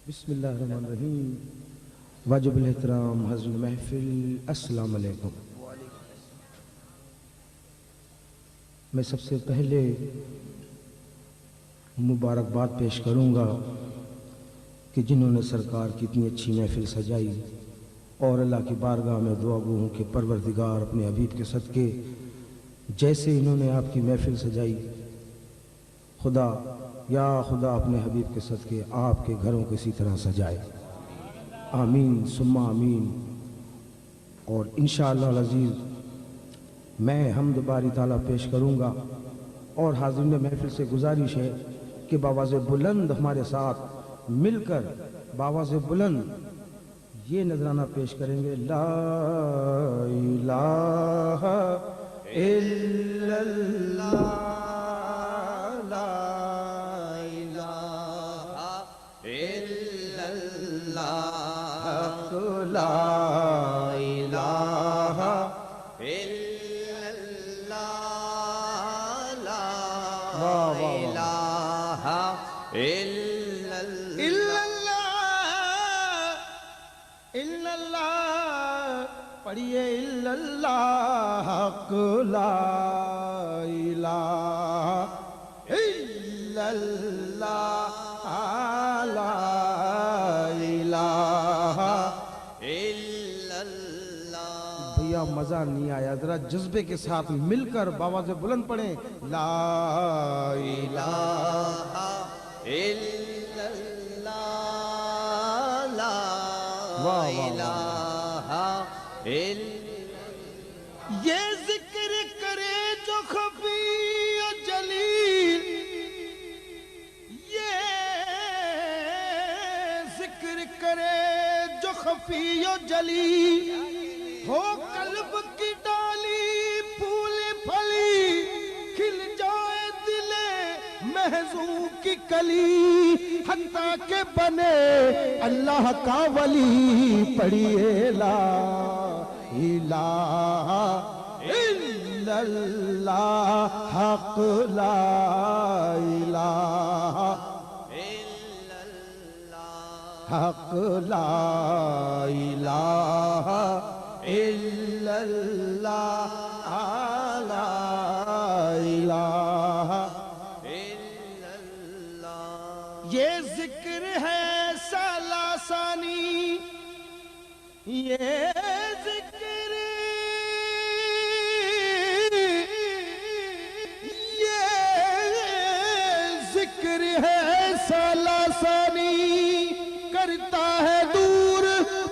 بسم اللہ الرحمن الرحیم. واجب الاحترام حضرت محفل، السلام علیکم. میں سب سے پہلے مبارکباد پیش کروں گا کہ جنہوں نے سرکار کی اتنی اچھی محفل سجائی، اور اللہ کی بارگاہ میں دعا گو ہوں کہ پروردگار اپنے حبیب کے صدقے جیسے انہوں نے آپ کی محفل سجائی، خدا یا خدا اپنے حبیب کے صدقے آپ کے گھروں کو اسی طرح سجائے. آمین ثم آمین. اور انشاءاللہ العزیز میں حمد باری تعالیٰ پیش کروں گا، اور حاضرین محفل سے گزارش ہے کہ بآواز بلند ہمارے ساتھ مل کر بآواز بلند یہ نذرانہ پیش کریں گے. لا الہ الا اللہ، لا لا الہ الا اللہ، لا الہ الا اللہ. پڑھیے الا اللہ حق، لا الہ الا اللہ، لا الہ. مزہ نہیں آیا، ذرا جذبے کے ساتھ مل کر بآواز بلند پڑھیں. لا الہ الا اللہ، لا الہ الا. یہ ذکر کرے جو خفی و جلیل، یہ ذکر کرے جو خفی و جلیل، ہو قلب کی ڈالی پھول پھلی، کھل جائے دل محزون کی کلی، حتیٰ کہ بنے اللہ کا ولی. پڑھیے لا الہ الا اللہ حق، لا الہ الا اللہ حق، لا الہ الا اللہ، لا الہ الا اللہ. یہ ذکر ہے سالہ ثانی، یہ ذکر، یہ ذکر ہے سالہ ثانی، کرتا ہے دور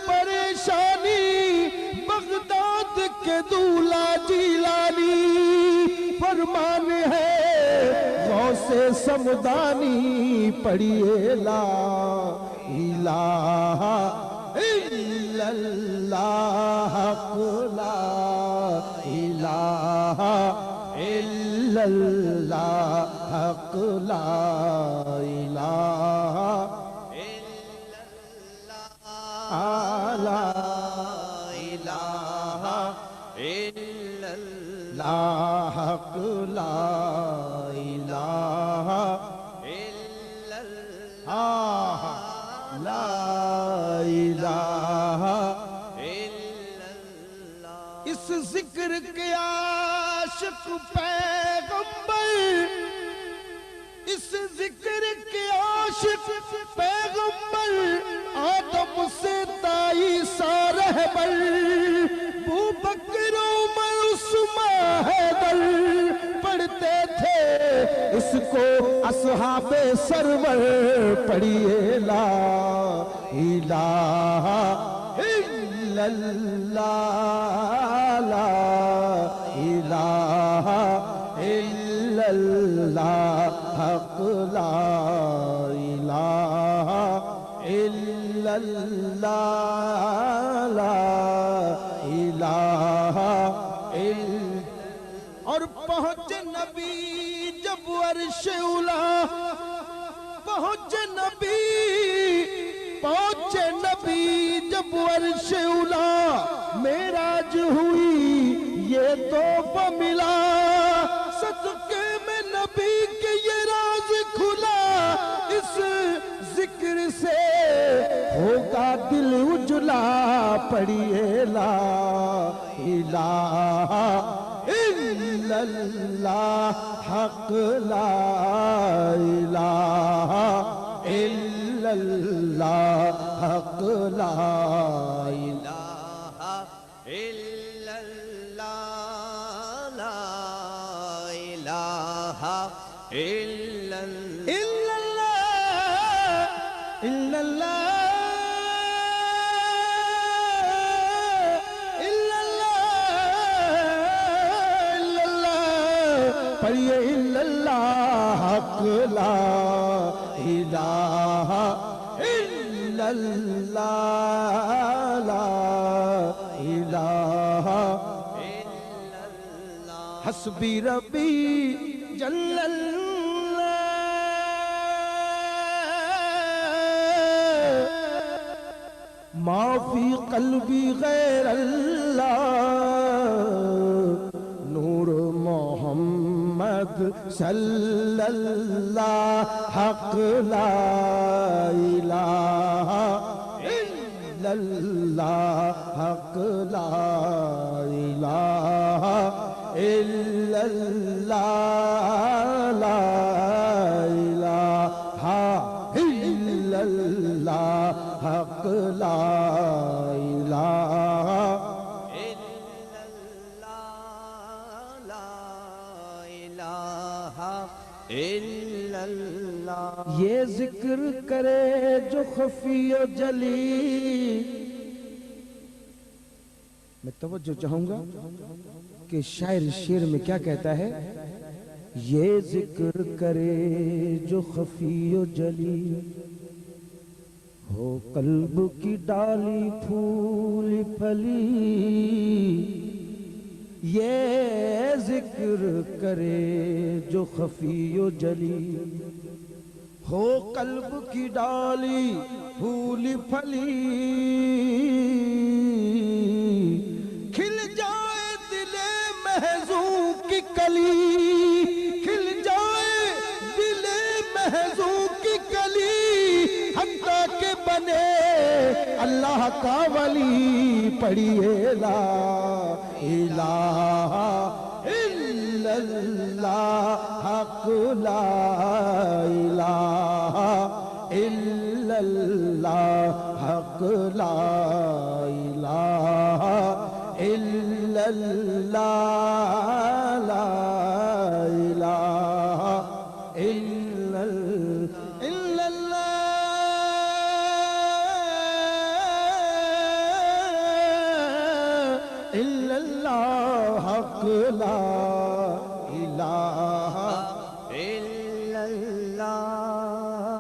پریشانی بغداد کے دولہ جیلانی. فرمان ہے غوث سمدانی. پڑھیے لا الہ الا اللہ حق، لا الہ الا اللہ حق، لا الہ الا اللہ، لا لا حق، لا الہ الا اللہ، لا الہ الا اللہ. اس ذکر کے عاشق پیغمبر، اس ذکر کے عاشق پیغمبر، آدم سے عیسیٰ رہبر، ابوبکر عمر عثمان حیدر، پڑھتے تھے اس کو اصحاب سرور. پڑھیے لا الہ الا اللہ، لا الہ الا اللہ حق، لا الہ الا اللہ، لا الہ الا. اور پہنچے نبی جب عرش اولا، پہنچے نبی جب عرش اولا، معراج ہوئی یہ توبہ ملا، صدقے میں نبی کے یہ راز کھلا، اس ذکر سے ہوگا دل اجلا پڑھیے لا الہ الا اللہ حق لا الہ الا اللہ حق لا الہ الا اللہ لا الہ الا اللہ الا اللہ پڑھیے الا اللہ حق لا الہ الا اللہ لا الہ الا اللہ حسبی ربی جل اللہ ما فی قلبی غیر اللہ نور محمد صلی اللہ حق لا الہ الا اللہ حق لا الہ الا اللہ لا الہ الا اللہ حق لا الہ الا اللہ یہ ذکر کرے جو خفی و جلی. میں توجہ چاہوں گا کہ شاعر شعر میں کیا کہتا ہے. یہ ذکر کرے جو خفی و جلی ہو قلب کی ڈالی پھول پھلی. یہ ذکر کرے جو خفی و جلی ہو قلب کی ڈالی پھول پھلی. کھل جائے دل محزون کی کلی کھل جائے دل محزون کی کلی حتیٰ کہ بنے اللہ کا ولی. پڑھیے لا الہ الا اللہ حق لا الہ الا اللہ حق لا الہ الا اللہ لا الہ الا الا اللہ حق لا